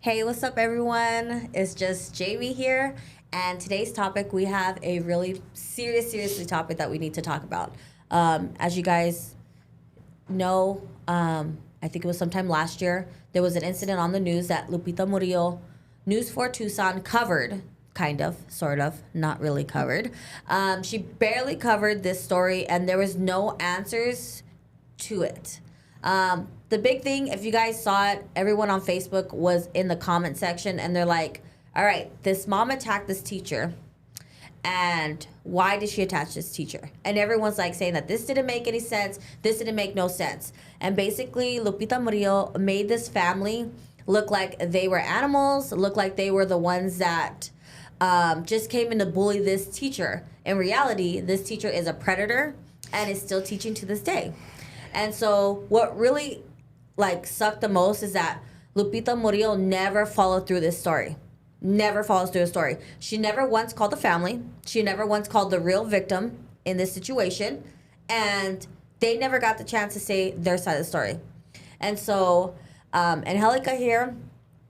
Hey, what's up, everyone? It's just Jamie here, and today's topic we have a really seriously topic that we need to talk about. As you guys know, I think it was sometime last year, there was an incident on the news that Lupita Murillo, News for Tucson, covered, kind of, sort of, not really covered. She barely covered this story, and there was no answers to it. The big thing, if you guys saw it, everyone on Facebook was in the comment section, and they're like, all right, this mom attacked this teacher, and why did she attach this teacher? And everyone's like saying that this didn't make any sense, this didn't make no sense. And basically, Lupita Murillo made this family look like they were animals, look like they were the ones that just came in to bully this teacher. In reality, this teacher is a predator and is still teaching to this day. And so what really sucked the most is that Lupita Murillo never followed through this story. Never follows through the story. She never once called the family. She never once called the real victim in this situation. And they never got the chance to say their side of the story. And so, Angelica here,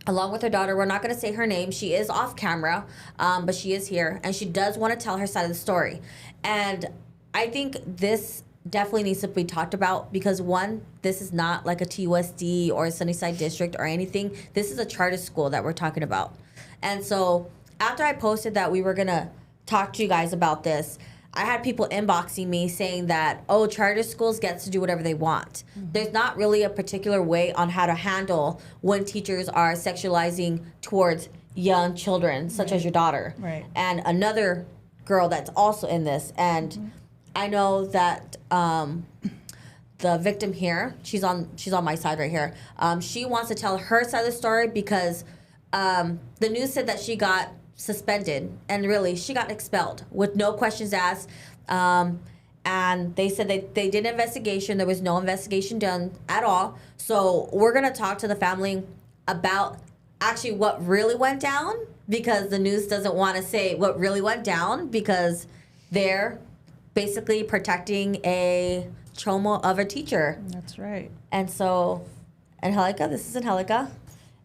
along with her daughter, we're not going to say her name. She is off camera, but she is here. And she does want to tell her side of the story. And I think this definitely needs to be talked about because, one, this is not like a TUSD or a Sunnyside District or anything. This is a charter school that we're talking about. And so after I posted that we were going to talk to you guys about this, I had people inboxing me saying that, oh, charter schools get to do whatever they want. Mm-hmm. There's not really a particular way on how to handle when teachers are sexualizing towards young children, such as your daughter. Right. And another girl that's also in this. And I know that the victim here, she's on my side right here. She wants to tell her side of the story because the news said that she got suspended, and really she got expelled with no questions asked. And they said they did an investigation. There was no investigation done at all. So we're gonna talk to the family about actually what really went down, because the news doesn't want to say what really went down because they're basically protecting a trauma of a teacher. That's right. And so, Angelica, this is Angelica,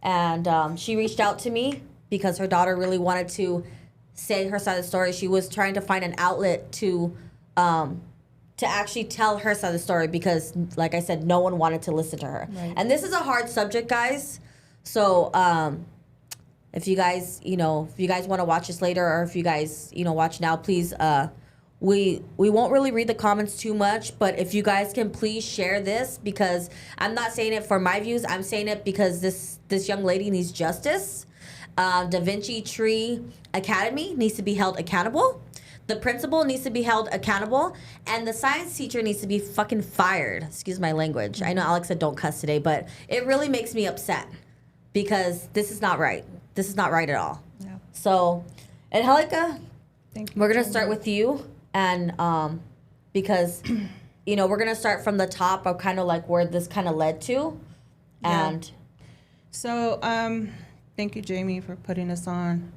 and she reached out to me because her daughter really wanted to say her side of the story. She was trying to find an outlet to actually tell her side of the story because, like I said, no one wanted to listen to her. Right. And this is a hard subject, guys. So, if you guys want to watch this later, or if you guys, watch now, please, we won't really read the comments too much, but if you guys can please share this, because I'm not saying it for my views, I'm saying it because this young lady needs justice. Da Vinci Tree Academy needs to be held accountable. The principal needs to be held accountable, and the science teacher needs to be fucking fired. Excuse my language. I know Alex said don't cuss today, but it really makes me upset because this is not right. This is not right at all. Yeah. So, Angelica, we're going to start with you. And because, we're going to start from the top of kind of like where this kind of led to. And yeah. So, thank you, Jamie, for putting us on.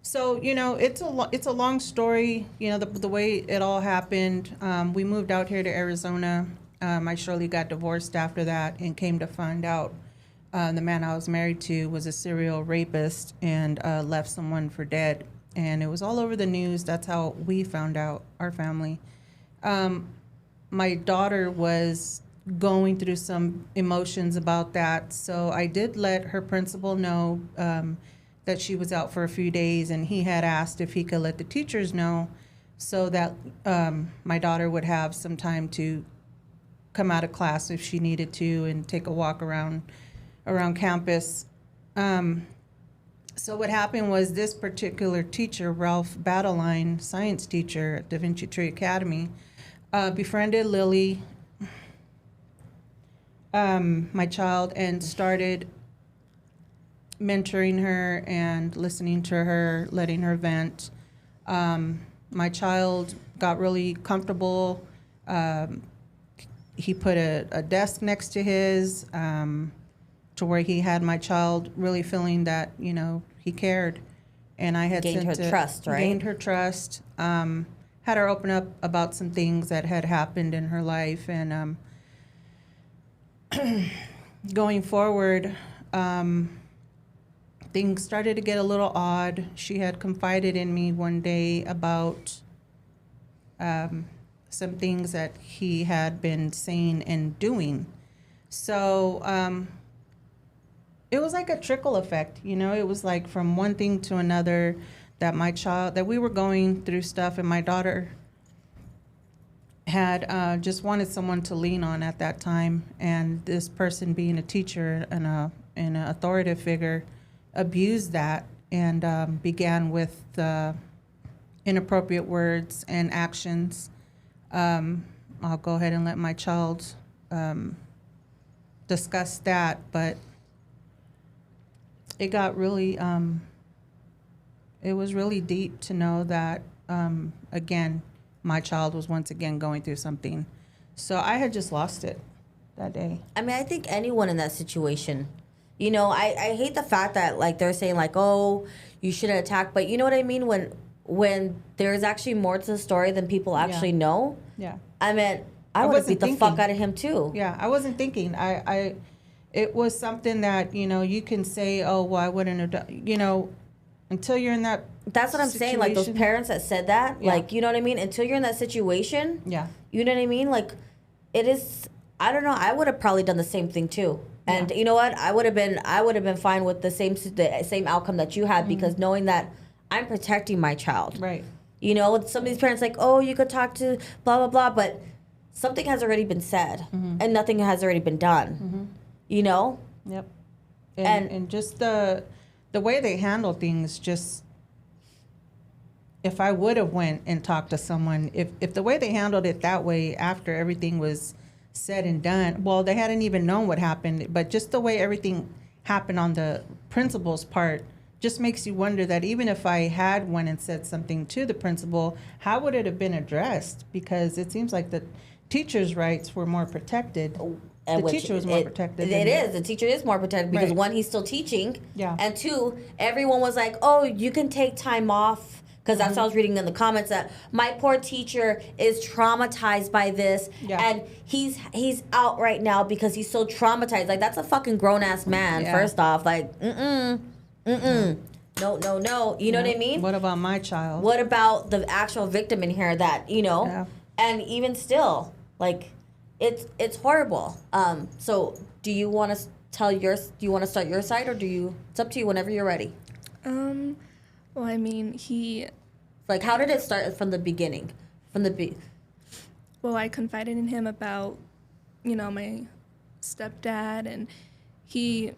So, it's a long story, the way it all happened. We moved out here to Arizona. I surely got divorced after that and came to find out the man I was married to was a serial rapist and left someone for dead. And it was all over the news. That's how we found out, our family. My daughter was going through some emotions about that. So I did let her principal know that she was out for a few days, and he had asked if he could let the teachers know so that my daughter would have some time to come out of class if she needed to and take a walk around campus. So what happened was this particular teacher, Ralph Battleline, science teacher at Da Vinci Tree Academy, befriended Lily, my child, and started mentoring her and listening to her, letting her vent. My child got really comfortable. He put a desk next to his, to where he had my child really feeling that, he cared. And I had gained her trust, right? Gained her trust. Had her open up about some things that had happened in her life. And going forward, things started to get a little odd. She had confided in me one day about some things that he had been saying and doing. So it was like a trickle effect, you know. It was like from one thing to another, that we were going through stuff, and my daughter had just wanted someone to lean on at that time, and this person, being a teacher and an authoritative figure, abused that and began with inappropriate words and actions. I'll go ahead and let my child discuss that, but it got really, it was really deep to know that, again, my child was once again going through something. So I had just lost it that day. I mean, I think anyone in that situation, you know, I hate the fact that, like, they're saying, like, oh, you shouldn't attack. But you know what I mean? When there's actually more to the story than people actually know. Yeah. I mean, I would have beat the fuck out of him, too. Yeah, I wasn't thinking. It was something that, you know, you can say, oh, well, I wouldn't have done, you know, until you're in that That's what I'm saying. Like, those parents that said that, like, you know what I mean? Until you're in that situation, you know what I mean? Like, it is, I don't know, I would have probably done the same thing, too. And you know what? I would have been fine with the same outcome that you had, because knowing that I'm protecting my child. Right. You know, some of these parents like, oh, you could talk to blah, blah, blah, but something has already been said and nothing has already been done. You know? Yep. And just the way they handle things, just, if I would have went and talked to someone, if the way they handled it that way after everything was said and done, well, they hadn't even known what happened, but just the way everything happened on the principal's part just makes you wonder that even if I had went and said something to the principal, how would it have been addressed? Because it seems like the teacher's rights were more protected. And the teacher was more protected. It is. The teacher is more protected because, one, he's still teaching. Yeah. And two, everyone was like, oh, you can take time off. Because that's what I was reading in the comments, that my poor teacher is traumatized by this. Yeah. And he's out right now because he's so traumatized. Like, that's a fucking grown-ass man, first off. Like, no. You know what I mean? What about my child? What about the actual victim in here that, you know? Yeah. And even still, like, it's horrible. So do you want to do you want to start your side, or it's up to you whenever you're ready. Well, I mean, like, how did it start from the beginning? Well, I confided in him about, you know, my stepdad, and he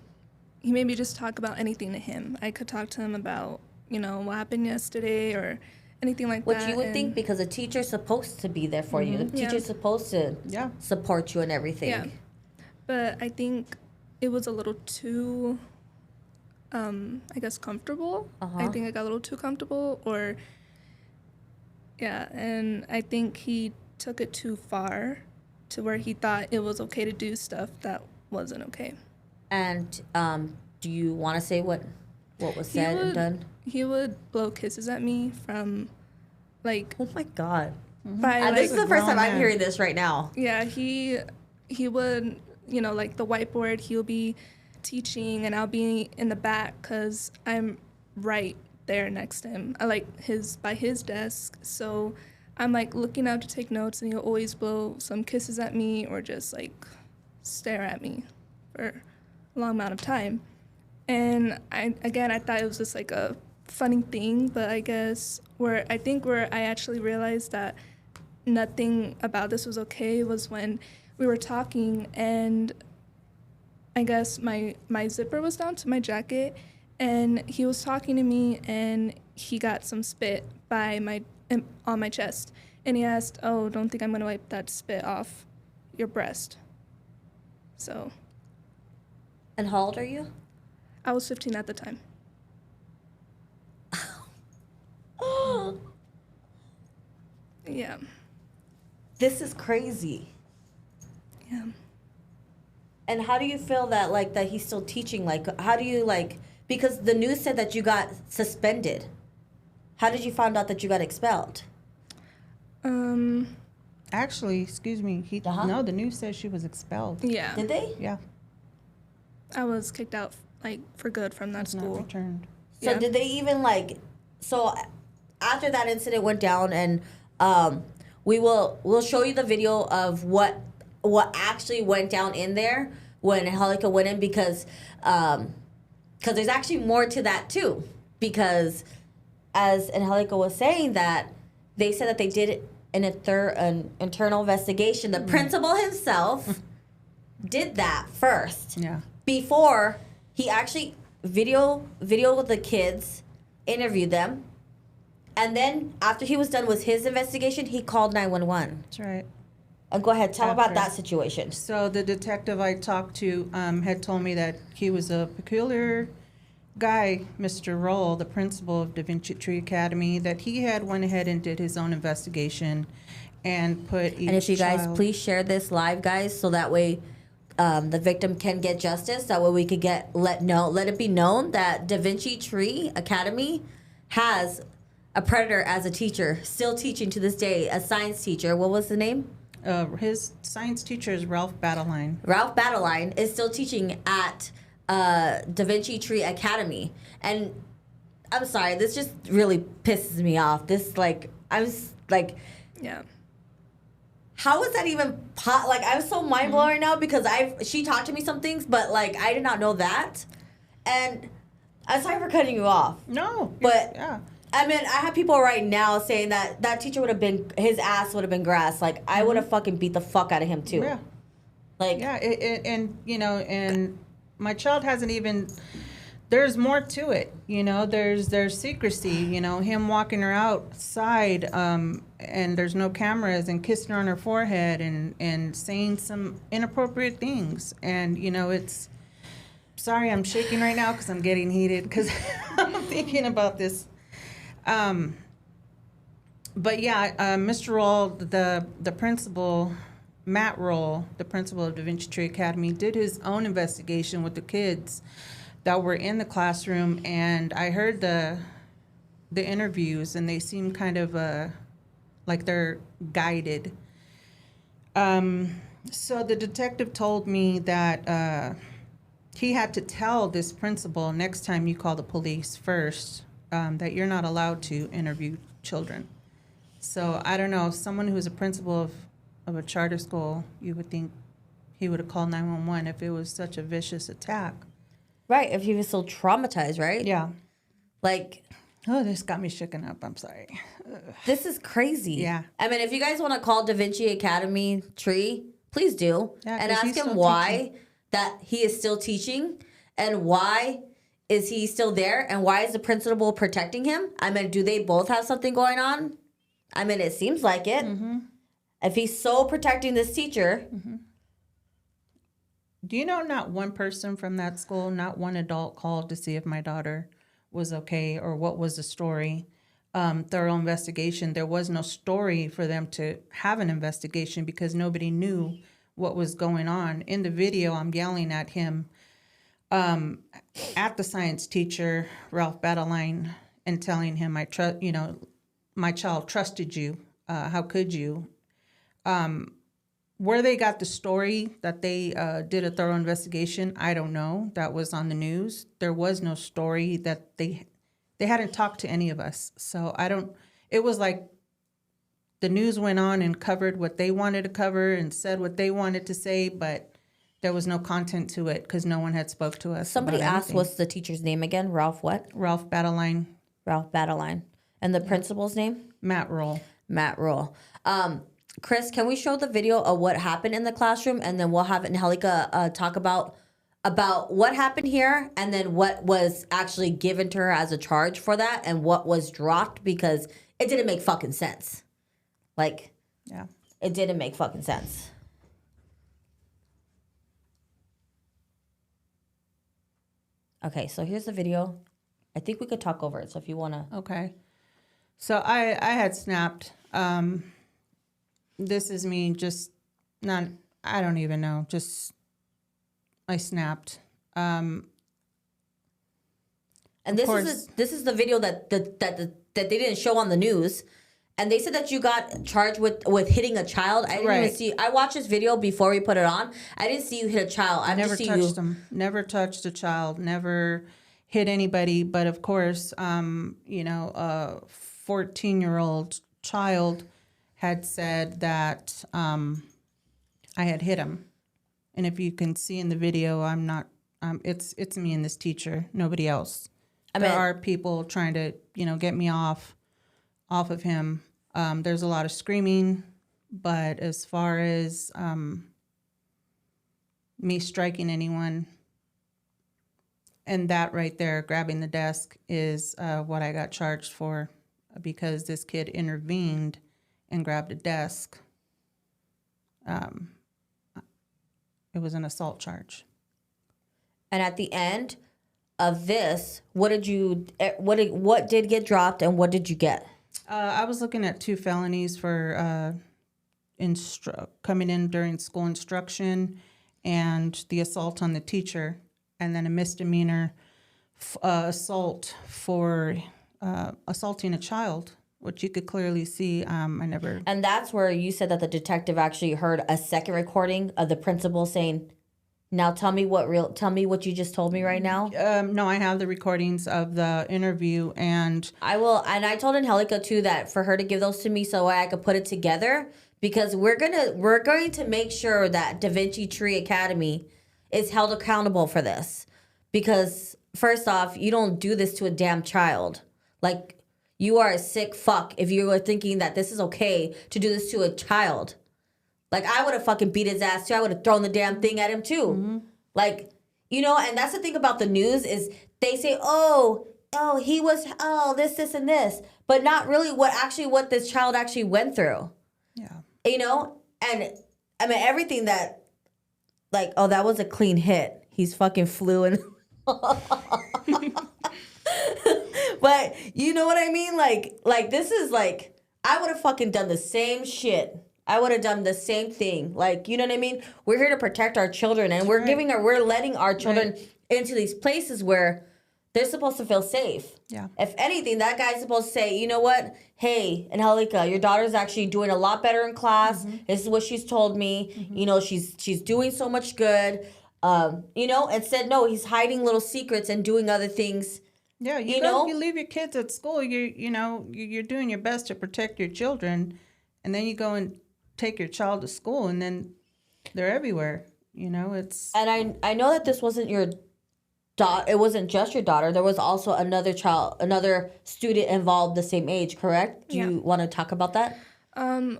made me just talk about anything to him. I could talk to him about, you know, what happened yesterday or anything like that. Which you would think, because a teacher's supposed to be there for you. The teacher's supposed to support you and everything. Yeah. But I think it was a little too, I guess, comfortable. I think I got a little too comfortable, and I think he took it too far to where he thought it was okay to do stuff that wasn't okay. And do you want to say what was said and done? He would blow kisses at me from, like... Oh, my God. By, this is the first time I'm hearing this right now. Yeah, he would, you know, like the whiteboard, he'll be teaching and I'll be in the back because I'm right there next to him. I like by his desk. So I'm like looking out to take notes, and he'll always blow some kisses at me or just like stare at me for a long amount of time. And I thought it was just like a funny thing, but I guess where I actually realized that nothing about this was okay was when we were talking, and I guess my zipper was down to my jacket, and he was talking to me, and he got some spit on my chest, and he asked, "Oh, don't think I'm gonna wipe that spit off your breast." So. And how old are you? I was 15 at the time. Yeah. This is crazy. Yeah. And how do you feel that he's still teaching? Like, how do you, because the news said that you got suspended. How did you find out that you got expelled? Actually, excuse me. No, the news says she was expelled. Yeah. Did they? Yeah. I was kicked out like for good from that It's not school. returned. So Yeah. did they even like? So after that incident went down, and we'll show you the video of what actually went down in there when Angelica went in, because there's actually more to that too, because as Angelica was saying, that they said that they did an internal investigation. The principal himself did that first. Yeah. Before he actually video with the kids, interviewed them, and then after he was done with his investigation, he called 911. That's right. And go ahead, tell about After. that situation. So the detective I talked to had told me that he was a peculiar guy, Mr. Roll, the principal of Da Vinci Tree Academy, that he had went ahead and did his own investigation and put each And if you guys child- please share this live, guys, so that way the victim can get justice. That way we could let it be known that Da Vinci Tree Academy has a predator as a teacher, still teaching to this day, a science teacher. What was the name? his science teacher is Ralph Battleline. Ralph Battleline is still teaching at Da Vinci Tree Academy. And I'm sorry, this just really pisses me off. This, like, Yeah. how is that even like, I'm so mind blown right now, because she talked to me some things, but like I did not know that. And I'm sorry for cutting you off. No, But yeah, I mean, I have people right now saying that teacher would have been, his ass would have been grass. Like, I would have fucking beat the fuck out of him too. yeah, Like, yeah. And you know, and my child hasn't even. There's more to it, you know. There's secrecy, you know. Him walking her outside, and there's no cameras, and kissing her on her forehead, and saying some inappropriate things, and you know, it's. Sorry, I'm shaking right now because I'm getting heated because I'm thinking about this. But yeah, Mr. Roll, the principal, Matt Roll, the principal of Da Vinci Tree Academy, did his own investigation with the kids that were in the classroom, and I heard the interviews, and they seem kind of like they're guided. So the detective told me that he had to tell this principal, next time you call the police first, that you're not allowed to interview children. So I don't know, someone who's a principal of a charter school, you would think he would have called 911 if it was such a vicious attack. right, if he was so traumatized, right? Yeah. Like, Oh, this got me shaken up. I'm sorry. this is crazy. Yeah. I mean, if you guys want to call Da Vinci Academy Tree, please do. Yeah, and 'cause ask he's him still why teaching. that he is still teaching, and why is he still there, and why is the principal protecting him? I mean, do they both have something going on? I mean, it seems like it. Mm-hmm. If he's so protecting this teacher, Do you know not one person from that school, not one adult called to see if my daughter was okay or what was the story? Thorough investigation. There was no story for them to have an investigation because nobody knew what was going on. In the video, I'm yelling at him, at the science teacher, Ralph Battleline, and telling him, my child trusted you. How could you? Where they got the story that they did a thorough investigation, I don't know. That was on the news. There was no story that they hadn't talked to any of us. So I don't. It was like the news went on and covered what they wanted to cover and said what they wanted to say, but there was no content to it because no one had spoke to us. somebody about asked, anything. what's the teacher's name again? Ralph what? Ralph Battleline, Ralph Battleline. And the principal's name? Matt Roll. Matt Roll. Chris, can we show the video of what happened in the classroom, and then we'll have Angelica talk about what happened here, and then what was actually given to her as a charge for that, and what was dropped, because it didn't make fucking sense. Like, Yeah. it didn't make fucking sense. Okay, so here's the video. I think we could talk over it. So if you want to. Okay. So I had snapped. This is me just not, I don't even know. Just, I snapped. And Of this course. is this is the video that they didn't show on the news, And they said that you got charged with hitting a child. I didn't even see. I watched this video before we put it on. I didn't see you hit a child. I never just see touched them. Never touched a child. Never hit anybody. But of course, you know, a 14-year-old child had said that I had hit him. And if you can see in the video, I'm not. It's me and this teacher. Nobody else. There are people trying to, you know, get me off of him. There's a lot of screaming, but as far as me striking anyone, and that right there, grabbing the desk, is what I got charged for, because this kid intervened and grabbed a desk. It was an assault charge. And at the end of this, what did get dropped and what did you get? I was looking at 2 felonies for coming in during school instruction and the assault on the teacher, and then a misdemeanor assault for assaulting a child, which you could clearly see. I never. And that's where you said that the detective actually heard a second recording of the principal saying, "Now tell me what you just told me right now." No, I have the recordings of the interview, and I will. And I told Angelica too that for her to give those to me so I could put it together, because we're going to make sure that Da Vinci Tree Academy is held accountable for this. Because first off, you don't do this to a damn child. Like, you are a sick fuck if you were thinking that this is okay to do this to a child. Like, I would have fucking beat his ass too. I would have thrown the damn thing at him too. Mm-hmm. Like, you know, and that's the thing about the news is they say, oh, he was, this, and this. But not really what this child actually went through. Yeah. You know? And, I mean, everything that, like, oh, that was a clean hit. He's fucking flew and... But, you know what I mean? Like, this is like, I would have fucking done the same shit. I would have done the same thing. Like, you know what I mean? We're here to protect our children, and we're letting our children into these places where they're supposed to feel safe. Yeah. If anything, that guy's supposed to say, you know what? Hey, Angelica, your daughter's actually doing a lot better in class. Mm-hmm. This is what she's told me. Mm-hmm. You know, she's doing so much good. You know, instead, no, he's hiding little secrets and doing other things. Yeah, you leave your kids at school. You're doing your best to protect your children, and then you go and take your child to school, and then they're everywhere. You know, it's. And I know that this wasn't your daughter. It wasn't just your daughter. There was also another student involved the same age. Correct? Do you want to talk about that?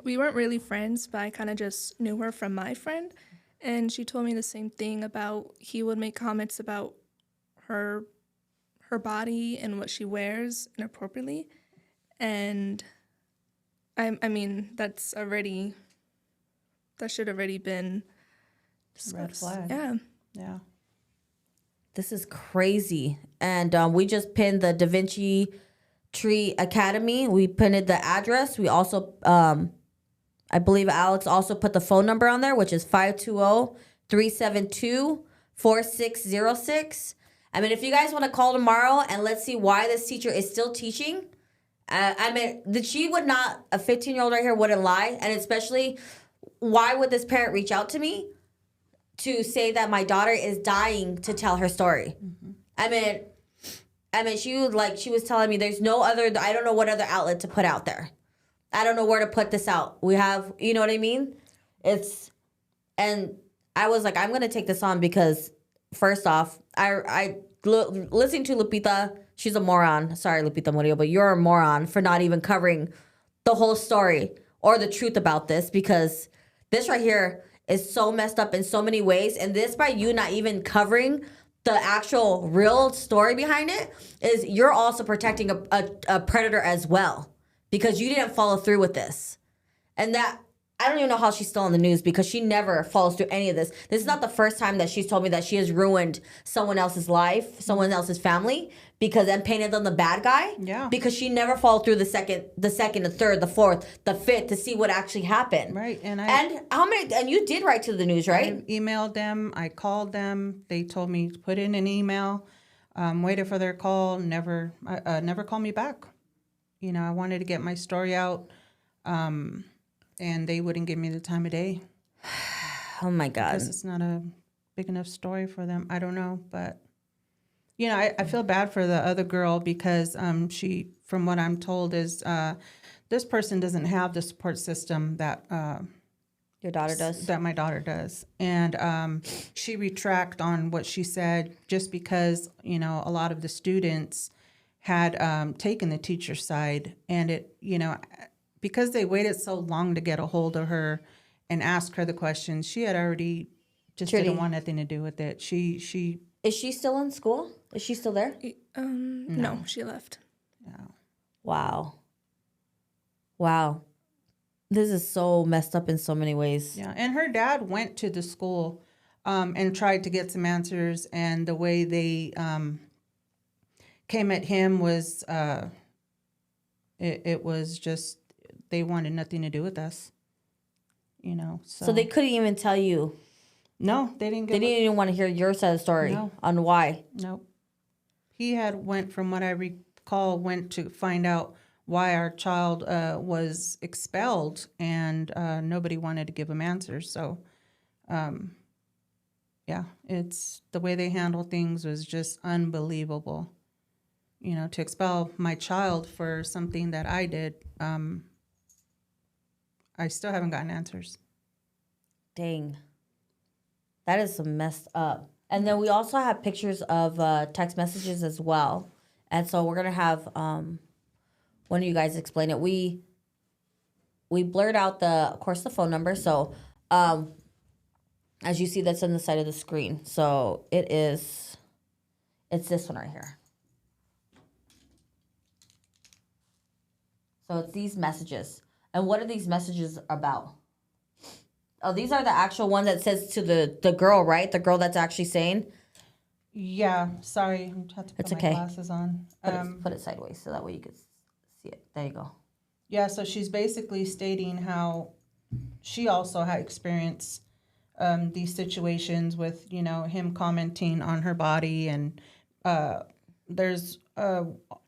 We weren't really friends, but I kind of just knew her from my friend, and she told me the same thing about he would make comments about her body and what she wears inappropriately, and I mean that should already been discussed. Red flag. Yeah. This is crazy, and we just pinned the Da Vinci Tree Academy. We pinned the address. We also, I believe Alex also put the phone number on there, which is 520-372-4606. I mean, if you guys want to call tomorrow and let's see why this teacher is still teaching. I mean, a 15-year-old right here wouldn't lie. And especially, why would this parent reach out to me to say that my daughter is dying to tell her story? Mm-hmm. I mean, she was telling me there's no other, I don't know what other outlet to put out there. I don't know where to put this out. We have, you know what I mean? And I was like, I'm going to take this on because... First off, listening to Lupita, she's a moron. Sorry, Lupita Murillo, but you're a moron for not even covering the whole story or the truth about this, because this right here is so messed up in so many ways. And this, by you not even covering the actual real story behind it, is you're also protecting a predator as well, because you didn't follow through with this. And that... I don't even know how she's still on the news, because she never follows through any of this. This is not the first time that she's told me that she has ruined someone else's life, someone else's family, and painted them the bad guy. Yeah. Because she never followed through the second, the third, the fourth, the fifth to see what actually happened. Right. And you did write to the news, right? I emailed them. I called them. They told me to put in an email. Waited for their call. Never called me back. You know, I wanted to get my story out and they wouldn't give me the time of day. Oh my I God. guess it's not a big enough story for them. I don't know, but I feel bad for the other girl because she, from what I'm told, is this person doesn't have the support system that Your daughter does? that my daughter does, and she retract on what she said just because a lot of the students had taken the teacher's side, and it because they waited so long to get a hold of her and ask her the questions, she had already just Trudy. didn't want nothing to do with it. She Is she still in school? Is she still there? No, she left. Wow. Wow. This is so messed up in so many ways. Yeah, and her dad went to the school and tried to get some answers, and the way they came at him was it was just they wanted nothing to do with us. So they couldn't even tell you. No, they didn't. They didn't even want to hear your side of the story on why. Nope. He went, from what I recall, went to find out why our child was expelled, and nobody wanted to give him answers. So, it's the way they handled things was just unbelievable. To expel my child for something that I did, I still haven't gotten answers. Dang. That is some messed up. And then we also have pictures of text messages as well. And so we're going to have one of you guys explain it. We blurred out of course, the phone number. So as you see, that's on the side of the screen. So it's this one right here. So it's these messages. And what are these messages about? Oh, these are the actual ones that says to the girl, right? The girl that's actually saying. Yeah, sorry, I had to put my glasses on. Put it sideways so that way you can see it. There you go. Yeah, so she's basically stating how she also had experienced these situations with him commenting on her body, and there's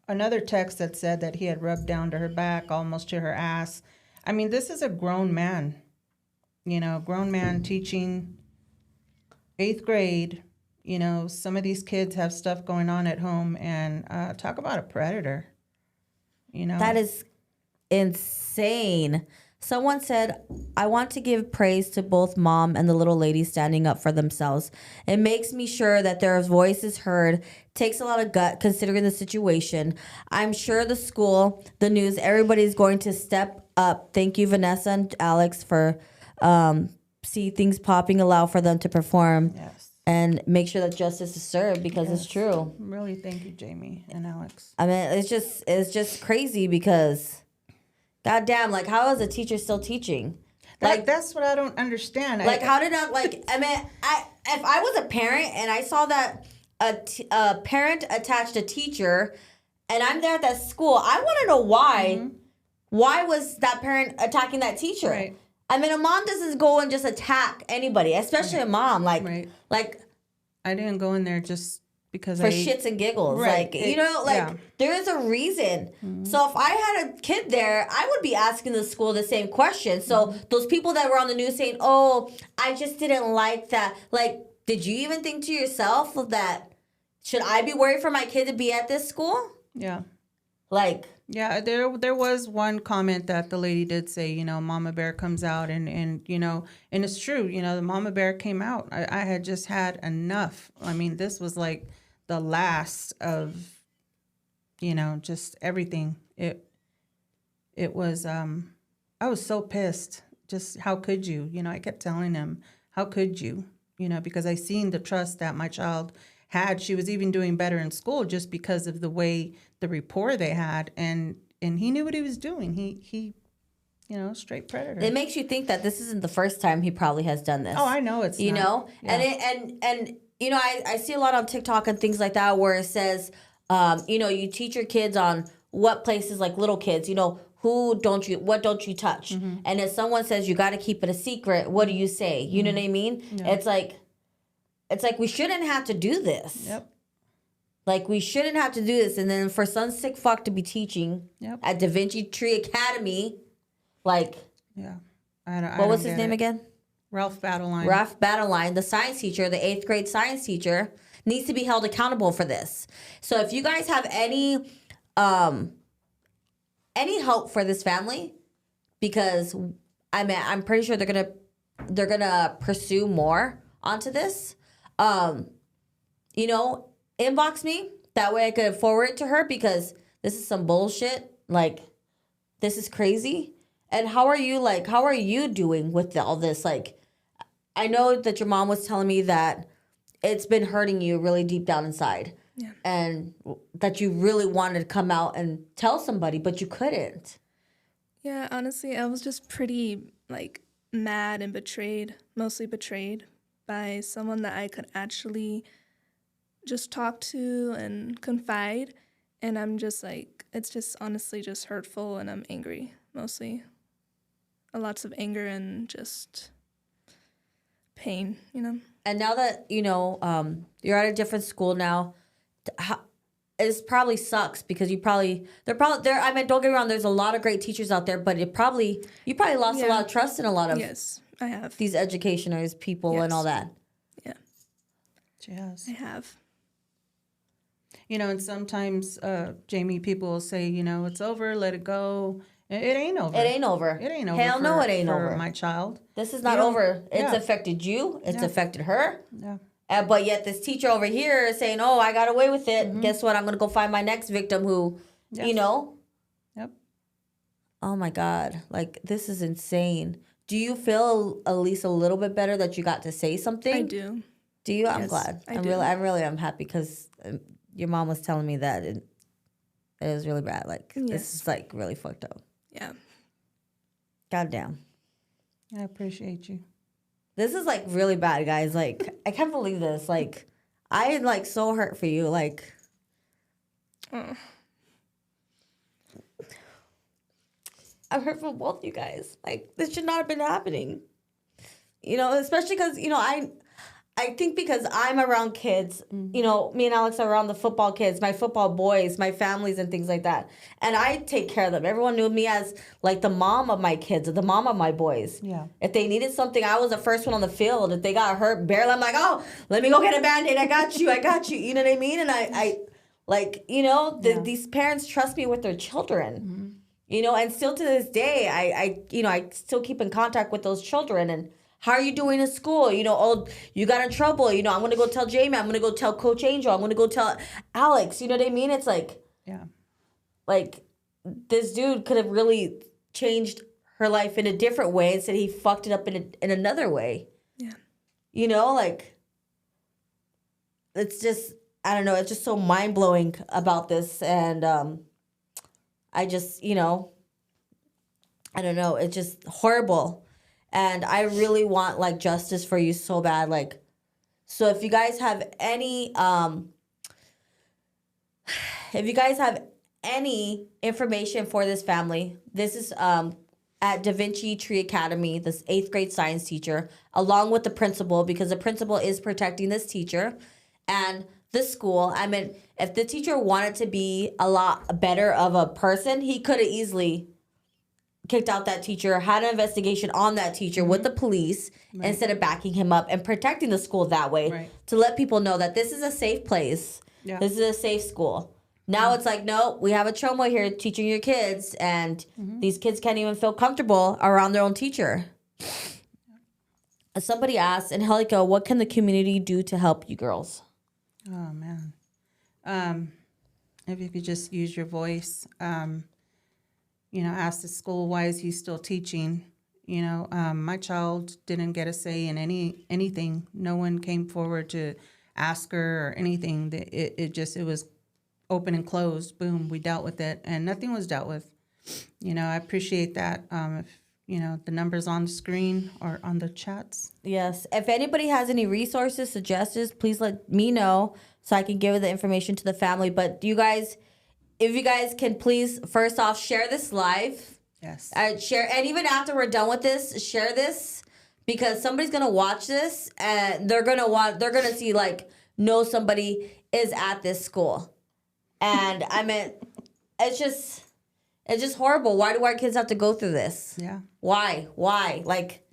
another text that said that he had rubbed down to her back, almost to her ass. I mean, this is a grown man. Grown man teaching 8th grade. Some of these kids have stuff going on at home, and talk about a predator. That is insane. Someone said, I want to give praise to both mom and the little lady standing up for themselves. It makes me sure that their voice is heard. Takes a lot of gut considering the situation. I'm sure the school, the news, everybody's going to step up. Thank you, Vanessa and Alex, for see things popping, allow for them to perform. Yes. And make sure that justice is served because it's true. Really, thank you, Jamie and Alex. I mean, it's just crazy because, goddamn, like, how is a teacher still teaching? Like, that's what I don't understand. Like, how did I, like, I mean, if I was a parent and I saw that a parent attached a teacher and I'm there at that school, I want to know why. Mm-hmm. Why was that parent attacking that teacher? Right. I mean, a mom doesn't go and just attack anybody, especially a mom. Like, I didn't go in there just because for shits and giggles. Right. Like, there is a reason. Mm-hmm. So if I had a kid there, I would be asking the school the same question. So those people that were on the news saying, oh, I just didn't like that. Like, did you even think to yourself that, should I be worried for my kid to be at this school? Yeah. Like... Yeah, there was one comment that the lady did say, Mama Bear comes out and and it's true, the Mama Bear came out. I had just had enough. I mean, this was like the last of, just everything. It was, I was so pissed. Just how could you? I kept telling him, how could you? Because I seen the trust that my child had. She was even doing better in school just because of the way the rapport they had, and he knew what he was doing. He straight predator. It makes you think that this isn't the first time he probably has done this. Oh, I know it's not. Yeah. And I see a lot on TikTok and things like that where it says, you teach your kids on what places, like little kids, what don't you touch? Mm-hmm. And if someone says you got to keep it a secret, what do you say? You know what I mean? Yeah. It's like we shouldn't have to do this. Yep. Like, we shouldn't have to do this. And then for some sick fuck to be teaching at Da Vinci Tree Academy, Like, Yeah. what was his name again? Ralph Battleline. Ralph Battleline, the science teacher, the 8th grade science teacher, needs to be held accountable for this. So if you guys have any hope for this family, because I'm pretty sure they're gonna pursue more onto this. You know, inbox me. That way I could forward it to her, because this is some bullshit. Like, this is crazy. And how are you doing with all this? Like, I know that your mom was telling me that it's been hurting you really deep down inside. Yeah. And that you really wanted to come out and tell somebody, but you couldn't. Yeah, honestly, I was just pretty, like, mad and betrayed, mostly betrayed by someone that I could actually just talk to and confide. And I'm just like, it's just honestly just hurtful, and I'm angry, mostly. Lots of anger and just pain, you know? And now that, you're at a different school now, it probably sucks, because I mean, don't get me wrong, there's a lot of great teachers out there, but you probably lost a lot of trust in a lot of Yes, I have. these educationers, people, and all that. Yeah. Yes. I have. And sometimes, Jamie, people will say, it's over, let it go. It ain't over. It ain't over. It ain't over. Hell no, it ain't for over. my child. This is not over. It's yeah. affected you. It's Yeah. affected her. Yeah. But yet this teacher over here is saying, oh, I got away with it. Guess what? I'm going to go find my next victim who, Yes. Yep. Oh, my God. Like, this is insane. Do you feel at least a little bit better that you got to say something? I do. Do you? I'm Yes, glad. I do. I'm happy, because your mom was telling me that it was really bad. Like, this Yes. is, like, really fucked up. Yeah. Goddamn. I appreciate you. This is, like, really bad, guys. Like, I can't believe this. Like, I am, like, so hurt for you. Like, Oh. I'm hurt for both you guys. Like, this should not have been happening. Especially because, I think because I'm around kids, me and Alex are around the football kids, my football boys, my families and things like that. And I take care of them. Everyone knew me as, like, the mom of my kids, or the mom of my boys. Yeah. If they needed something, I was the first one on the field. If they got hurt, barely, I'm like, oh, let me go get a Band-Aid. I got you. You know what I mean? And I like, these parents trust me with their children. And still to this day, I still keep in contact with those children. And how are you doing in school? Oh, you got in trouble. I'm going to go tell Jamie. I'm going to go tell Coach Angel. I'm going to go tell Alex. You know what I mean? It's like, Yeah. like, this dude could have really changed her life in a different way. Instead, he fucked it up in another way. Yeah. Like, it's just, I don't know. It's just so mind-blowing about this. And I just, I don't know. It's just horrible. And I really want, like, justice for you so bad. Like, so if you guys have any information for this family, this is at Da Vinci Tree Academy, this 8th grade science teacher, along with the principal, because the principal is protecting this teacher and the school. I mean, if the teacher wanted to be a lot better of a person, he could have easily kicked out that teacher, had an investigation on that teacher with the police, instead of backing him up and protecting the school that way, to let people know that this is a safe place. Yeah. This is a safe school. Now it's like, no, we have a trauma here teaching your kids, and these kids can't even feel comfortable around their own teacher. Somebody asked, Angelica, what can the community do to help you girls? Oh, man. If you could just use your voice, ask the school, why is he still teaching? My child didn't get a say in anything. No one came forward to ask her or anything. It was open and closed. Boom, we dealt with it, and nothing was dealt with. I appreciate that. If the numbers on the screen or on the chats. Yes. If anybody has any resources, suggestions, please let me know so I can give the information to the family. But if you guys can please, first off, share this live. Yes. Share, and even after we're done with this, share this, because somebody's gonna watch this and they're gonna see, like, know somebody is at this school. And I mean, it's It's just horrible. Why do our kids have to go through this? Yeah. Why? Like,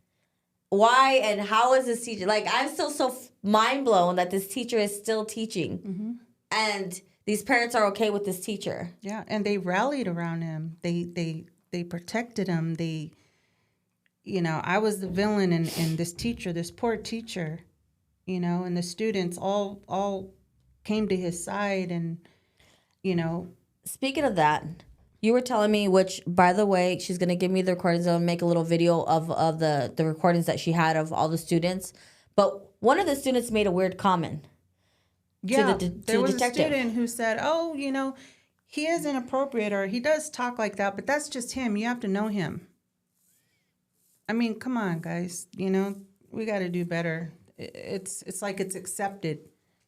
why and how is this teacher? Like, I'm still so mind blown that this teacher is still teaching. And these parents are okay with this teacher. Yeah, and they rallied around him. They protected him. They, I was the villain, and this teacher, this poor teacher, and the students all came to his side, and Speaking of that, you were telling me, which, by the way, she's going to give me the recordings. I'll make a little video of the recordings that she had of all the students. But one of the students made a weird comment. Yeah, there was detective. a student who said, "Oh, he is inappropriate, or he does talk like that, but that's just him. You have to know him." I mean, come on, guys. We got to do better. It's like it's accepted,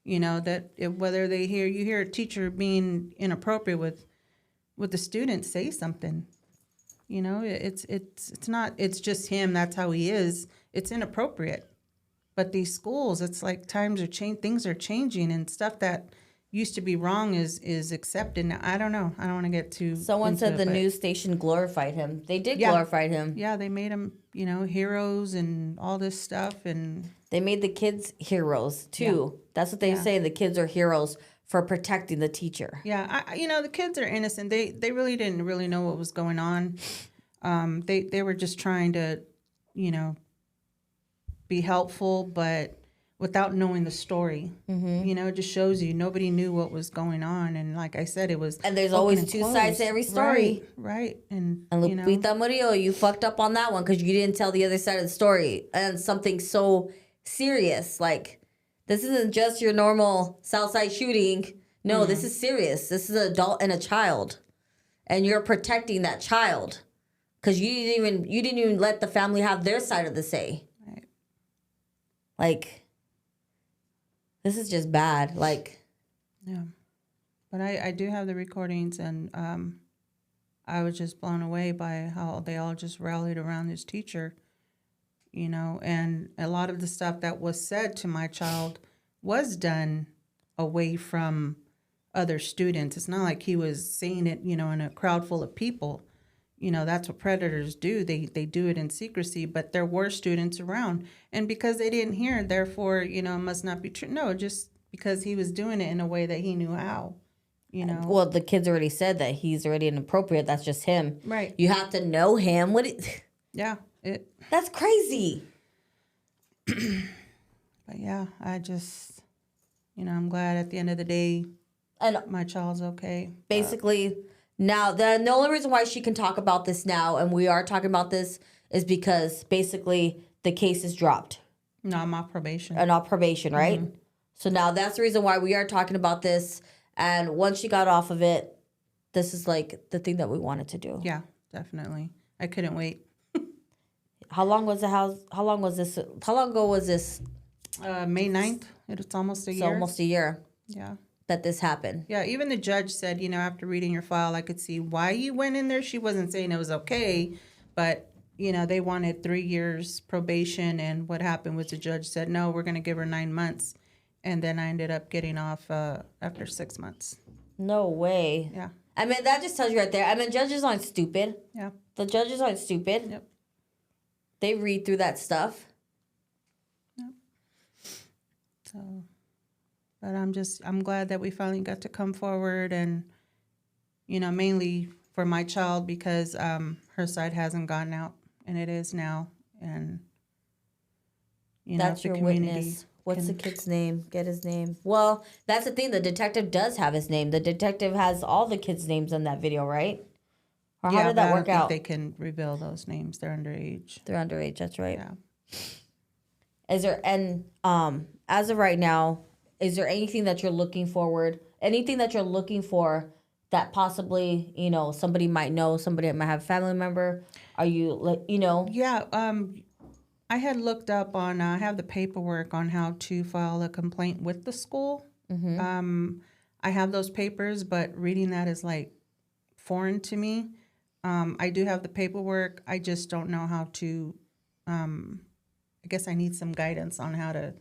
that whether you hear a teacher being inappropriate with the students, say something. It's not. It's just him. That's how he is. It's inappropriate. But these schools, it's like times are changing, things are changing, and stuff that used to be wrong is accepted. Now, I don't know. I don't want to get too. Someone said the news station glorified him. They did glorify him. Yeah, they made him, heroes and all this stuff, and they made the kids heroes too. Yeah. That's what they say. The kids are heroes for protecting the teacher. Yeah, the kids are innocent. They really didn't really know what was going on. They were just trying to, be helpful, but without knowing the story. It just shows you nobody knew what was going on, and like I said, it was. And there's always two sides to every story. Right. And Lupita Murillo, you fucked up on that one because you didn't tell the other side of the story, and something so serious. Like, this isn't just your normal Southside shooting. No, this is serious. This is an adult and a child, and you're protecting that child because you didn't even let the family have their side of the say. Like, this is just bad. Like, yeah. But I do have the recordings, and I was just blown away by how they all just rallied around this teacher, and a lot of the stuff that was said to my child was done away from other students. It's not like he was saying it, in a crowd full of people. That's what predators do. They do it in secrecy, but there were students around. And because they didn't hear, therefore, it must not be true. No, just because he was doing it in a way that he knew how, Well, the kids already said that he's already inappropriate. That's just him. Right. You have to know him. Yeah. That's crazy. But yeah, I just, I'm glad at the end of the day, and my child's okay. Basically... Now, the only reason why she can talk about this now, and we are talking about this, is because basically the case is dropped. No, I'm off probation. And off probation, right? Mm-hmm. So now that's the reason why we are talking about this. And once she got off of it, this is like the thing that we wanted to do. Yeah, definitely. I couldn't wait. How long was How long ago was this? May 9th. It's almost a year. So almost a year. Yeah. That this happened. Yeah, even the judge said, after reading your file, I could see why you went in there. She wasn't saying it was okay, but, they wanted 3 years probation, and what happened was the judge said, no, we're going to give her 9 months, and then I ended up getting off after 6 months. No way. Yeah. I mean, that just tells you right there. I mean, judges aren't stupid. Yeah. The judges aren't stupid. Yep. They read through that stuff. Yep. So... But I'm glad that we finally got to come forward, and, mainly for my child, because her side hasn't gotten out, and it is now. And, that's your witness. What's the kid's name? Get his name. Well, that's the thing. The detective does have his name. The detective has all the kids' names in that video, right? Or how did that work out? They can reveal those names. They're underage. They're underage. That's right. Yeah. Is there, and as of right now, is there anything that you're looking forward? Anything that you're looking for that possibly, somebody might know, somebody that might have a family member? Are you, Yeah. I had looked up on, I have the paperwork on how to file a complaint with the school. Mm-hmm. I have those papers, but reading that is like foreign to me. I do have the paperwork. I just don't know how to, I guess I need some guidance on how to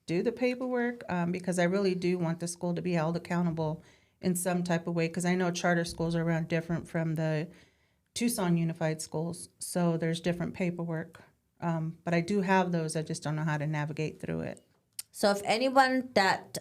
do the paperwork, because I really do want the school to be held accountable in some type of way, because I know charter schools are around different from the Tucson Unified Schools. So there's different paperwork. But I do have those. I just don't know how to navigate through it. So if anyone that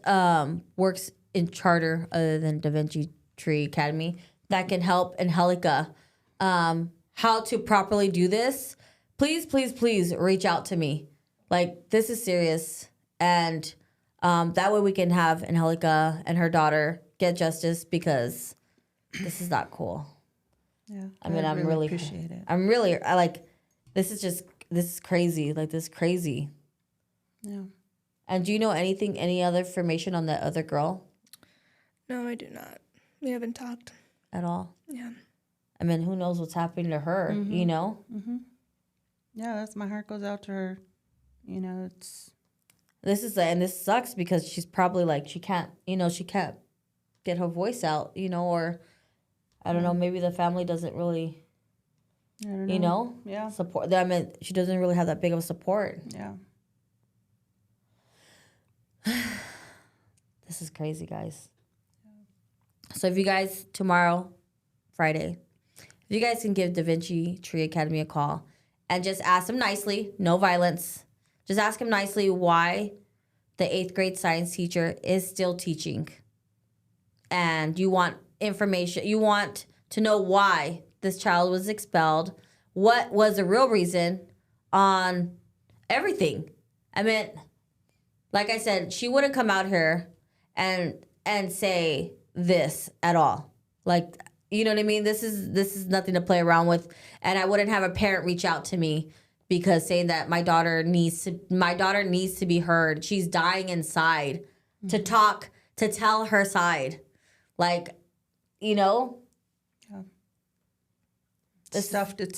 works in charter other than Da Vinci Tree Academy that can help Angelica how to properly do this, please, please, please reach out to me. Like, this is serious. And that way we can have Angelica and her daughter get justice, because this is not cool. Yeah. I mean, I'm really appreciate it. I like, this is crazy. Like, this is crazy. Yeah. And do you know any other information on that other girl No, I do not. We haven't talked. at all? Yeah. I mean, who knows what's happening to her, you know? Mm-hmm. Yeah, that's, my heart goes out to her. You know, it's... And this sucks because she's probably like, she can't get her voice out, or I don't know, maybe the family doesn't really, I don't know. Yeah. support. I mean, she doesn't really have that big of a support. Yeah. This is crazy, guys. So if you guys, tomorrow, Friday, if you guys can give Da Vinci Tree Academy a call and just ask them nicely, no violence, just ask him nicely why the 8th grade science teacher is still teaching. And you want information, you want to know why this child was expelled, what was the real reason on everything. I mean, like I said, she wouldn't come out here and say this at all. Like, you know what I mean? This is nothing to play around with. And I wouldn't have a parent reach out to me because saying that my daughter needs to be heard. She's dying inside to talk, to tell her side. Like, Yeah. It's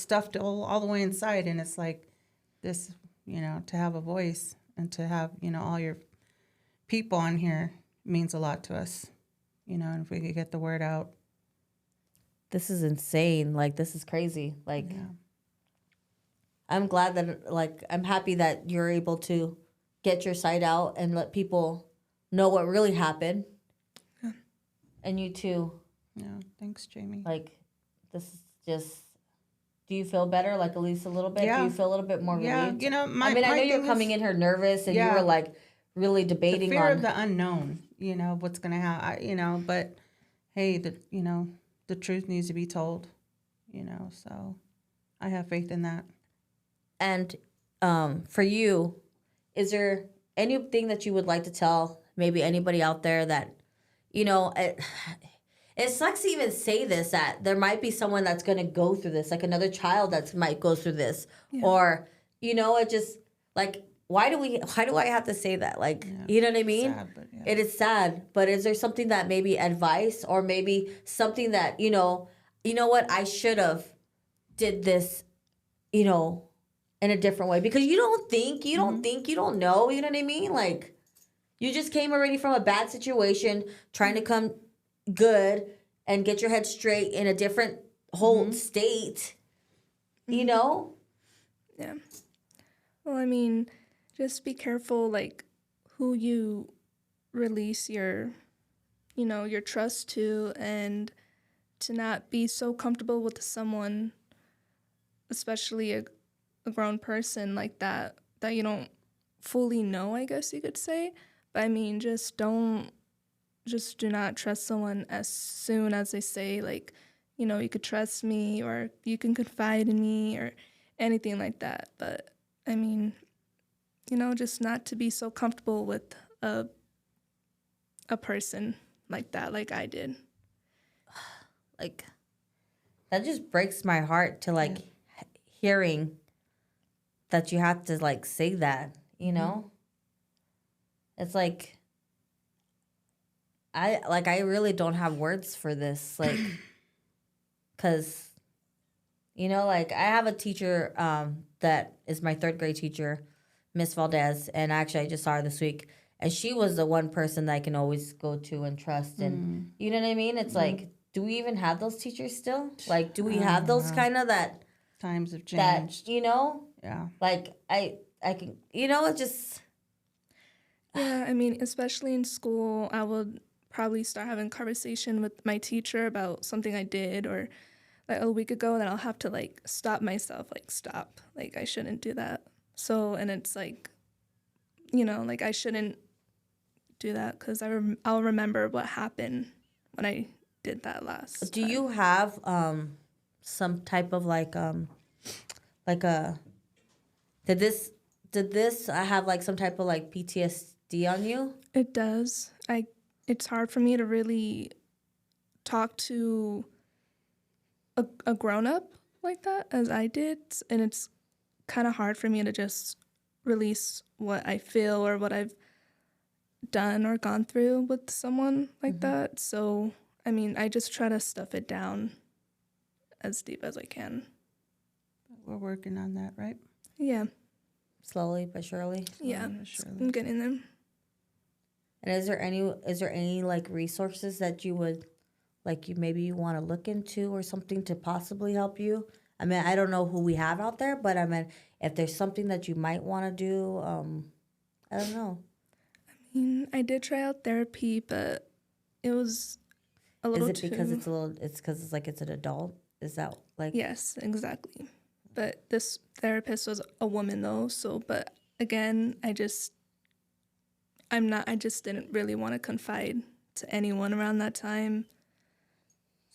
stuffed all the way inside, and it's like this, to have a voice and to have, all your people on here means a lot to us. And if we could get the word out. This is insane. Like, this is crazy. Like, Yeah. I'm glad that, like, I'm happy that you're able to get your side out and let people know what really happened. Yeah. And you too. Yeah. Thanks, Jamie. Like, this is just, do you feel better? Like, at least a little bit? Yeah. Do you feel a little bit more relieved? Yeah. I mean, I know you're coming in here nervous and you were, like, really debating the fear on of the unknown, what's going to happen, but hey, the truth needs to be told, so I have faith in that. And for you, is there anything that you would like to tell maybe anybody out there that, it sucks to even say this, that there might be someone that's going to go through this, like another child that might go through this. Yeah. Or, it just, like, why do I have to say that? Like, you know what I mean? Sad, but yeah. It is sad, but is there something that maybe advice or maybe something that, you know what, I should have did this, in a different way, because you don't know, you know what I mean? Like, you just came already from a bad situation, trying to come good and get your head straight in a different whole state, Yeah. Well, I mean, just be careful, like, who you release your trust to, and to not be so comfortable with someone, especially a grown person like that you don't fully know, I guess you could say. But I mean, just do not trust someone as soon as they say, like, you could trust me or you can confide in me or anything like that. But I mean, just not to be so comfortable with a person like that, like I did. Like, that just breaks my heart to, like, hearing that you have to, like, say that, It's like, I really don't have words for this, like, because, like, I have a teacher that is my 3rd grade teacher, Miss Valdez, and actually I just saw her this week, and she was the one person that I can always go to and trust, and you know what I mean? It's like, do we even have those teachers still? Like, do we have those kind of that? Times have changed. That, Yeah. Like, I can, it just... Yeah, I mean, especially in school, I would probably start having conversation with my teacher about something I did, or like a week ago, then I'll have to like stop myself, like stop, like I shouldn't do that. So, and it's like, like I shouldn't do that because I'll remember what happened when I did that last Do time. you have some type of like a did this have like some type of like PTSD on you? It does. It's hard for me to really talk to a grown up like that as I did, and it's kind of hard for me to just release what I feel or what I've done or gone through with someone like that. So, I mean, I just try to stuff it down as deep as I can. We're working on that, right? Yeah. Slowly but surely. Yeah. but surely. I'm getting there. And is there any like resources that you would like you maybe you want to look into or something to possibly help you? I mean, I don't know who we have out there, but I mean, if there's something that you might want to do, I don't know. I did try out therapy, but it was a little Is it because too... it's because it's like it's an adult? Is that like Yes, exactly. But this therapist was a woman though, so but again, I just didn't really want to confide to anyone around that time.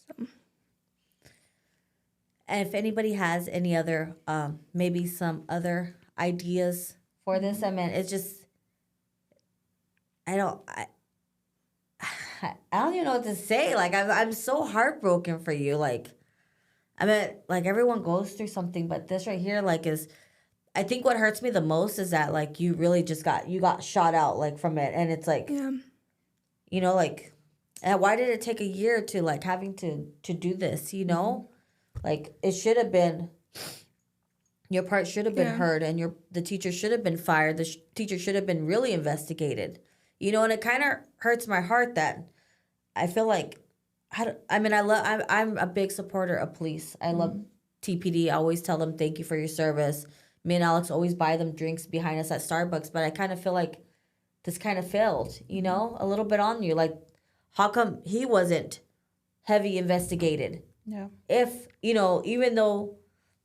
So And if anybody has any other, maybe some other ideas for this, I mean, it's just, I don't, I don't even know what to say. Like, I'm so heartbroken for you. Like, I mean, like everyone goes through something, but this right here, like, I think what hurts me the most is that like you really just you got shot out like from it, and it's like, yeah, like, and why did it take a year to like having to do this? Like it should have been. Your part should have been heard, and the teacher should have been fired. The teacher should have been really investigated. And it kind of hurts my heart that I feel like I'm a big supporter of police. I love TPD. I always tell them thank you for your service. Me and Alex always buy them drinks behind us at Starbucks, but I kind of feel like this kind of failed, a little bit on you. Like, how come he wasn't heavy investigated? Yeah. If, even though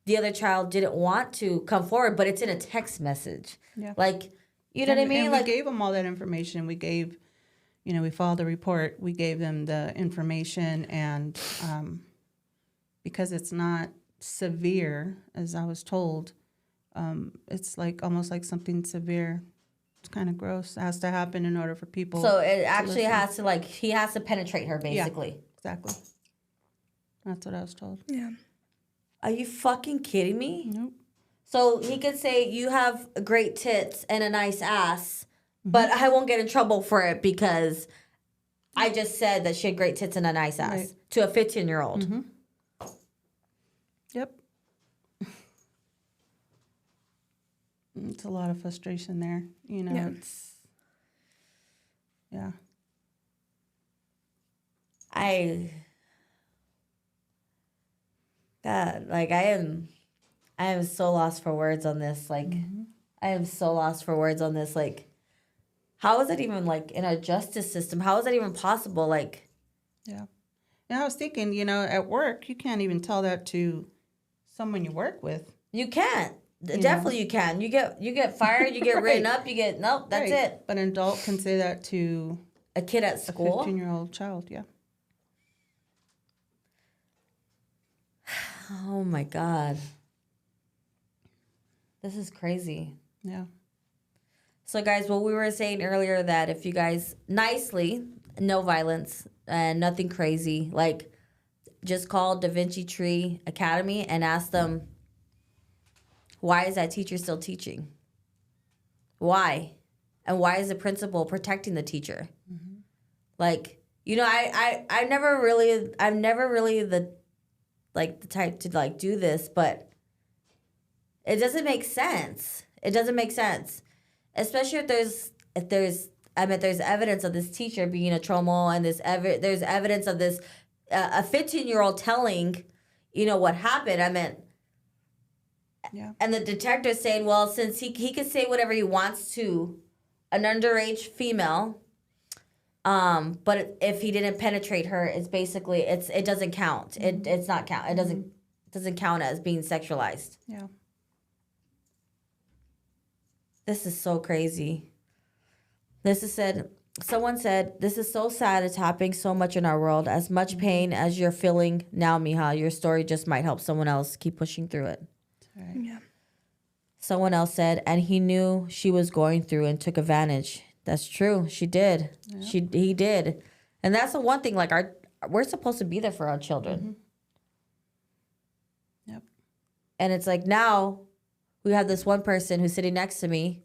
the other child didn't want to come forward, but it's in a text message. Yeah. Like, you know what I mean? And Like, we gave them all that information. We gave, we filed a report. We gave them the information, and because it's not severe, as I was told, it's like almost like something severe. It's kind of gross. It has to happen in order for people. so it actually has to, like, he has to penetrate her, basically. Yeah, exactly. That's what I was told. yeah. Are you fucking kidding me? Nope. So he could say, you have great tits and a nice ass, but I won't get in trouble for it because I just said that she had great tits and a nice ass Right. to a 15-year-old. Mm-hmm. Yep. It's a lot of frustration there. Yeah. It's, yeah. God, like I am so lost for words on this. Like, I am so lost for words on this. Like, how is it even like in our justice system? How is that even possible? Like, Yeah. And I was thinking, at work, you can't even tell that to someone you work with. you can't. Definitely you can. You get fired, you get written up, nope, that's Right. it. But an adult can say that to A kid at a school. 15-year-old child, yeah. Oh my God. This is crazy. Yeah. So guys, what we were saying earlier, that if you guys nicely, no violence and nothing crazy, like just call Da Vinci Tree Academy and ask them, why is that teacher still teaching? Why? And why is the principal protecting the teacher? Like, I've never really the type to like do this, but it doesn't make sense. It doesn't make sense. Especially if there's evidence of this teacher being a trauma, and there's evidence of this a 15-year-old telling, what happened. Yeah. And the detective saying, well, since he could say whatever he wants to an underage female, But if he didn't penetrate her, it's basically it doesn't count. It's not count. It doesn't count as being sexualized. Yeah. This is so crazy. Someone said, this is so sad. It's happening so much in our world. As much pain as you're feeling now, Miha, your story just might help someone else. Keep pushing through it. Right. Yeah. Someone else said, and he knew she was going through and took advantage. That's true. She did. Yep. He did. And that's the one thing, like we're supposed to be there for our children. Yep. And it's like now we have this one person who's sitting next to me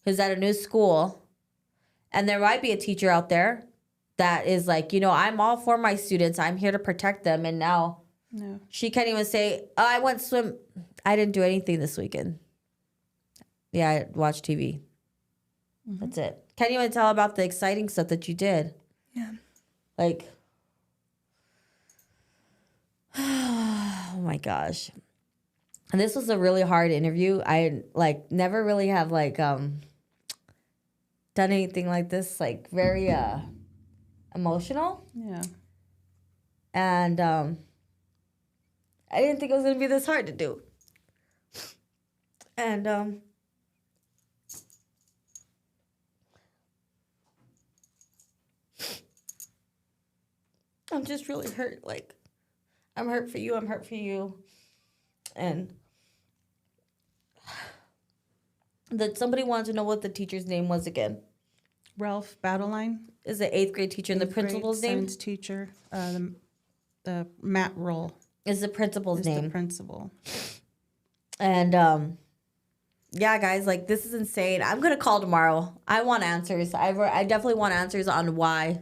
who's at a new school. And there might be a teacher out there that is like, I'm all for my students. I'm here to protect them. And now she can't even say, oh, I went swim. I didn't do anything this weekend. Yeah, I watched TV. That's it. Can't even tell about the exciting stuff that you did. Yeah. Like, oh my gosh. And this was a really hard interview. I never really have done anything like this, very emotional. Yeah. And I didn't think it was gonna be this hard to do. And I'm just really hurt. I'm hurt for you. I'm hurt for you. And that somebody wanted to know what the teacher's name was again. Ralph Battleline. Is the 8th grade teacher and the principal's name? Science teacher. The Matt Roll Is the principal's is name. the principal. And yeah, guys, this is insane. I'm gonna call tomorrow. I want answers. I definitely want answers on why,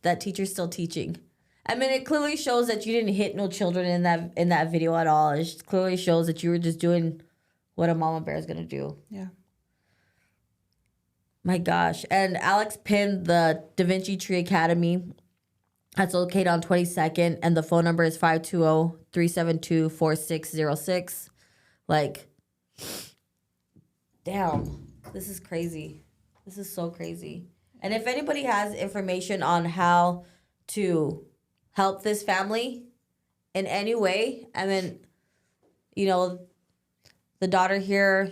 that teacher's still teaching. I mean, it clearly shows that you didn't hit no children in that video at all. It clearly shows that you were just doing what a mama bear is gonna do. Yeah. My gosh. And Alex pinned the Da Vinci Tree Academy. That's located on 22nd, and the phone number is 520-372-4606. Damn, this is crazy. This is so crazy. And if anybody has information on how to help this family in any way, I mean, the daughter here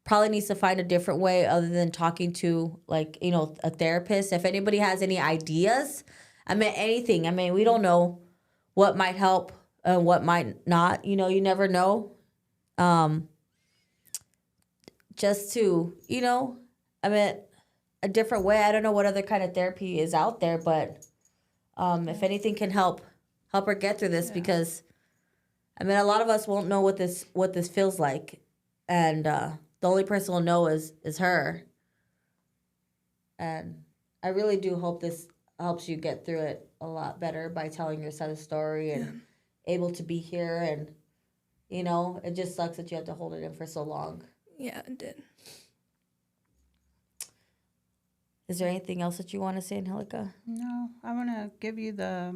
probably needs to find a different way other than talking to a therapist. If anybody has any ideas, I mean, anything. I mean, we don't know what might help and what might not. You never know. Just to, I mean, a different way. I don't know what other kind of therapy is out there, but if anything can help her get through this, because I mean, a lot of us won't know what this feels like, and the only person will know is her. And I really do hope this helps you get through it a lot better by telling your side of the story and able to be here. And it just sucks that you have to hold it in for so long. Yeah, it did. Is there anything else that you want to say, Angelica? No, I want to give you I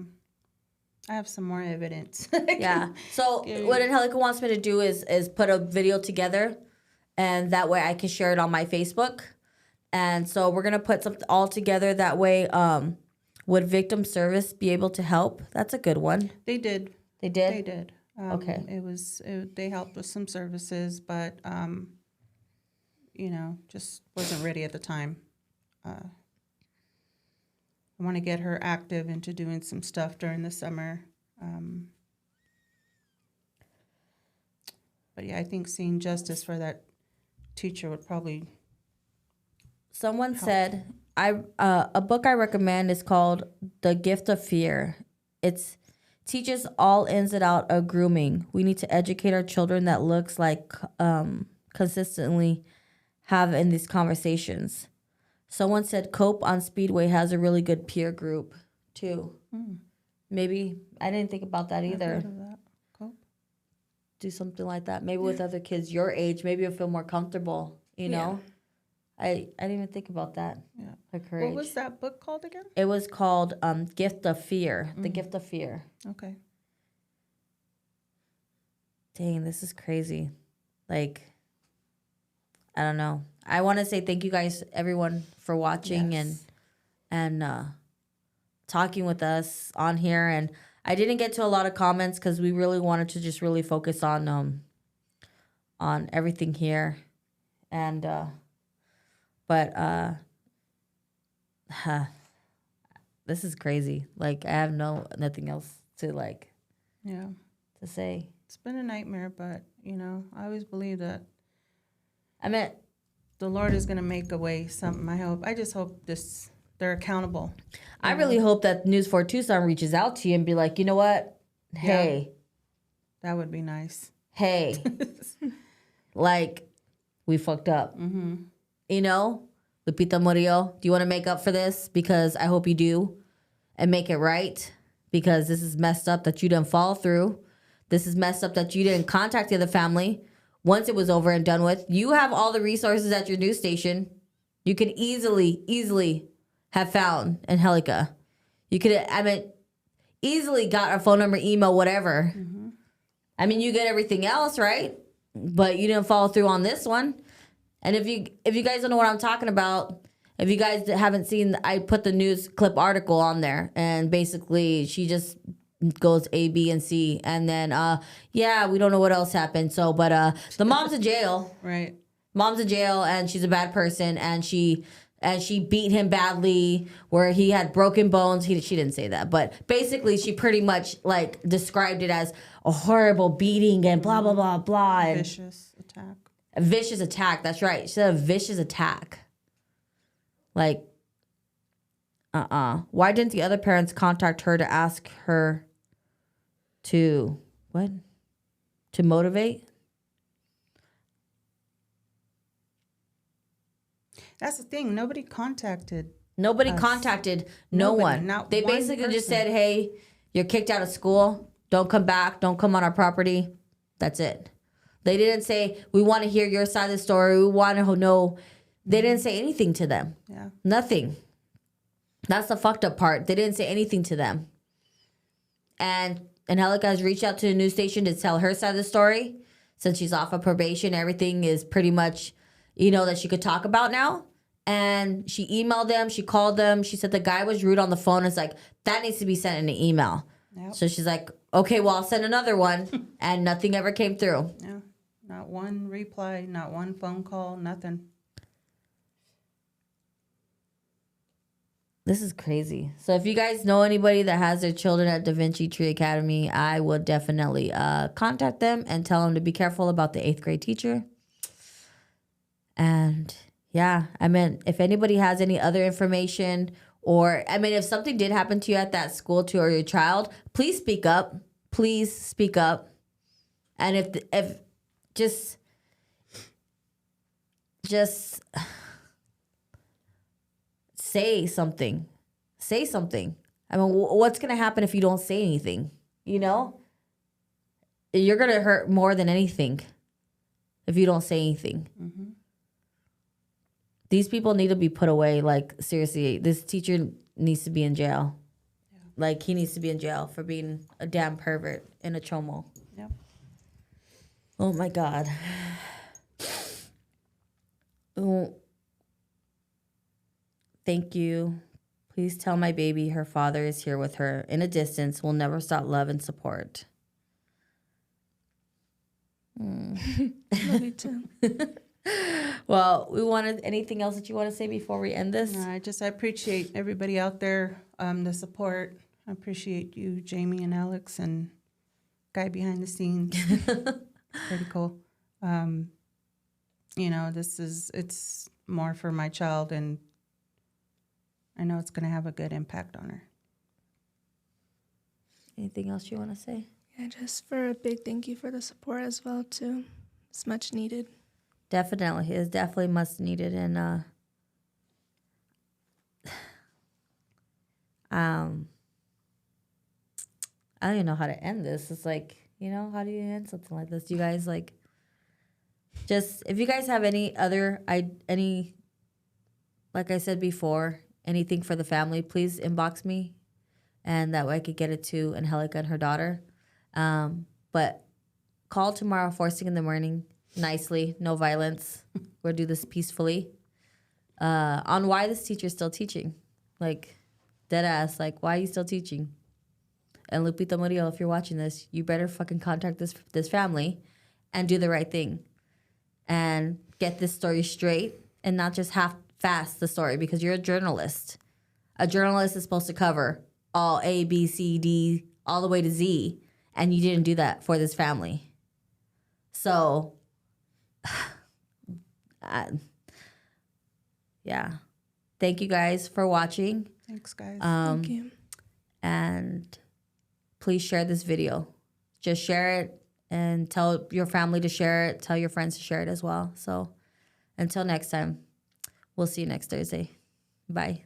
have some more evidence. Yeah. So what Angelica wants me to do is put a video together, and that way I can share it on my Facebook. And so we're going to put something all together. That way, would victim service be able to help? That's a good one. They did. They did? They did. Okay. They helped with some services, but, just wasn't ready at the time. I want to get her active into doing some stuff during the summer. But yeah, I think seeing justice for that teacher would probably. Someone said, a book I recommend is called The Gift of Fear. It teaches all ins and out of grooming. We need to educate our children that looks like consistently have in these conversations. Someone said Cope on Speedway has a really good peer group too. Maybe I didn't think about that either. I've heard of that. Cope. Do something like that. Maybe with other kids your age, maybe you'll feel more comfortable. I didn't even think about that. Yeah. Her courage. What was that book called again? It was called Gift of Fear. The Gift of Fear. Okay. Dang, this is crazy. I don't know. I want to say thank you guys, everyone, for watching and talking with us on here. And I didn't get to a lot of comments because we really wanted to just really focus on everything here. And but this is crazy. Like I have nothing else to to say. It's been a nightmare, but I always believe that I mean, the Lord is gonna make a way. Something. I just hope they're accountable. I really hope that News 4 Tucson reaches out to you and be like, you know what? Hey, that would be nice. Hey, like we fucked up. Mm-hmm. Lupita Murillo, do you want to make up for this? Because I hope you do, and make it right. Because this is messed up that you didn't follow through. This is messed up that you didn't contact the other family once it was over and done with. You have all the resources at your news station. You could easily have found Angelica. You could, easily got her phone number, email, whatever. Mm-hmm. You get everything else, right? But you didn't follow through on this one. And if you guys don't know what I'm talking about, if you guys haven't seen, I put the news clip article on there, and basically she just goes A, B, and C, and then we don't know what else happened. So, but the mom's in jail, right? Mom's in jail, and she's a bad person, and she beat him badly, where he had broken bones. She didn't say that, but basically she pretty much described it as a horrible beating and blah blah blah blah. And vicious attack. A vicious attack. That's right. She said a vicious attack. Why didn't the other parents contact her to ask her to motivate? That's the thing. Nobody contacted. Nobody contacted no one. They basically just said, hey, you're kicked out of school. Don't come back. Don't come on our property. That's it. They didn't say, we want to hear your side of the story. We want to know. They didn't say anything to them. Yeah. Nothing. That's the fucked up part. They didn't say anything to them. And Angelica has reached out to the news station to tell her side of the story. Since she's off of probation, everything is pretty much, that she could talk about now. And she emailed them. She called them. She said the guy was rude on the phone. It's like, that needs to be sent in an email. Yep. So she's like, okay, well, I'll send another one. And nothing ever came through. Yeah. Not one reply, not one phone call, nothing. This is crazy. So if you guys know anybody that has their children at Da Vinci Tree Academy, I would definitely contact them and tell them to be careful about the 8th grade teacher. And if anybody has any other information, or if something did happen to you at that school or your child, please speak up. Please speak up. And if just say something. Say something. What's going to happen if you don't say anything? You're going to hurt more than anything if you don't say anything. Mm-hmm. These people need to be put away. Seriously, this teacher needs to be in jail. Yeah. He needs to be in jail for being a damn pervert and a chomo. Yep. Oh, my God. Oh. Thank you. Please tell my baby her father is here with her. In a distance, will never stop love and support. Love you too. Well, anything else that you want to say before we end this? No, I appreciate everybody out there, the support. I appreciate you, Jamie and Alex, and guy behind the scenes. Pretty cool. It's more for my child, and I know it's going to have a good impact on her. Anything else you want to say? Yeah, just for a big thank you for the support as well, too. It's much needed. Definitely. It is definitely much needed. And I don't even know how to end this. It's like, how do you end something like this? Do you guys just, if you guys have any like I said before, anything for the family, please inbox me, and that way I could get it to Angelica and her daughter. But call tomorrow first thing in the morning nicely, no violence. We'll do this peacefully. On why this teacher's still teaching. Like, dead ass, like, why are you still teaching? And Lupita Murillo, if you're watching this, you better fucking contact this family and do the right thing. And get this story straight and not just half-fast the story, because you're a journalist. A journalist is supposed to cover all A, B, C, D, all the way to Z, and you didn't do that for this family. So, yeah. Thank you guys for watching. Thanks, guys. Thank you. And please share this video. Just share it and tell your family to share it. Tell your friends to share it as well. So until next time, we'll see you next Thursday. Bye.